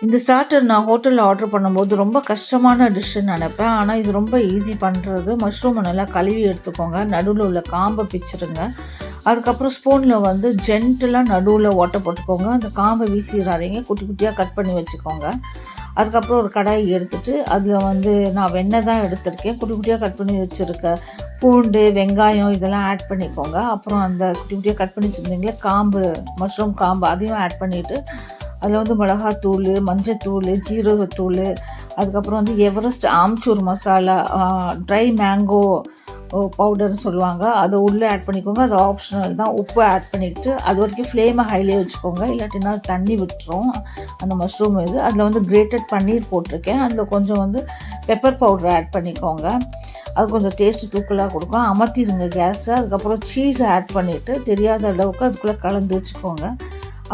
இந்த ஸ்டார்ட்டர் நான் ஹோட்டலில் ஆர்டர் பண்ணும்போது ரொம்ப கஷ்டமான டிஷ்ஷுன்னு நினைப்பேன். ஆனால் இது ரொம்ப ஈஸி பண்ணுறது. மஷ்ரூமை நல்லா கழுவி எடுத்துக்கோங்க. நடுவில் உள்ள காம்பை பிச்சிருங்க. அதுக்கப்புறம் ஸ்பூனில் வந்து ஜென்டலாக நடுவில் ஓட்டை போட்டுக்கோங்க. அந்த காம்பை வீசிடாதீங்க. குட்டி குட்டியாக கட் பண்ணி வச்சுக்கோங்க. அதுக்கப்புறம் ஒரு கடாய் எடுத்துகிட்டு அதில் வந்து நான் வெண்ணெய் தான் எடுத்திருக்கேன். குட்டி குட்டியாக கட் பண்ணி வச்சுருக்க பூண்டு, வெங்காயம் இதெல்லாம் ஆட் பண்ணிக்கோங்க. அப்புறம் அந்த குட்டி குட்டியாக கட் பண்ணி வச்சுருந்தீங்களே காம்பு, மஷ்ரூம் காம்பு அதையும் ஆட் பண்ணிவிட்டு அதில் வந்து மிளகாத்தூள், மஞ்சத்தூள், ஜீரகத்தூள், அதுக்கப்புறம் வந்து Everest amchur masala, dry mango பவுடர்னு சொல்லுவாங்க, அதை உள்ளே ஆட் பண்ணிக்கோங்க. அது ஆப்ஷனல் தான். உப்பு ஆட் பண்ணிவிட்டு அது வரைக்கும் ஃப்ளேமை ஹைலே வச்சுக்கோங்க. இல்லாட்டினா தண்ணி விட்டுரும் அந்த மஷ்ரூம் இது. அதில் வந்து கிரேட்டட் பன்னீர் போட்டிருக்கேன். அதில் கொஞ்சம் வந்து பெப்பர் பவுடர் ஆட் பண்ணிக்கோங்க. அது கொஞ்சம் டேஸ்ட்டு தூக்கலாக கொடுக்கும். அமர்த்திடுங்க கேஸை. அதுக்கப்புறம் சீஸை ஆட் பண்ணிவிட்டு தெரியாத அளவுக்கு அதுக்குள்ளே கலந்து வச்சுக்கோங்க.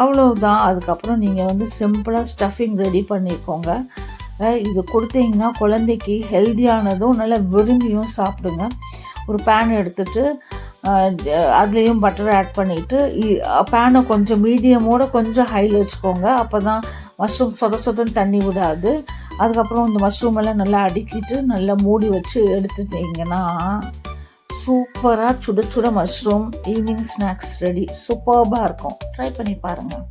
அவ்வளோதான். அதுக்கப்புறம் நீங்கள் வந்து சிம்பிளாக ஸ்டஃபிங் ரெடி பண்ணிக்கோங்க. இது கொடுத்தீங்கன்னா குழந்தைக்கு ஹெல்த்தியானதும் நல்லா விரும்பியும் சாப்பிடுங்க. ஒரு பேன் எடுத்துகிட்டு அதுலேயும் பட்டர் ஆட் பண்ணிவிட்டு பேனை கொஞ்சம் மீடியமோட கொஞ்சம் ஹையில் வச்சுக்கோங்க. அப்போ தான் மஷ்ரூம் சொதன்னு தண்ணி விடாது. அதுக்கப்புறம் இந்த மஷ்ரூம் எல்லாம் நல்லா அடுக்கிட்டு நல்லா மூடி வச்சு எடுத்துட்டிங்கன்னா சூப்பராக சுட சுட மஷ்ரூம் ஈவினிங் ஸ்நாக்ஸ் ரெடி. சூப்பர்பாக இருக்கும். ட்ரை பண்ணி பாருங்கள்.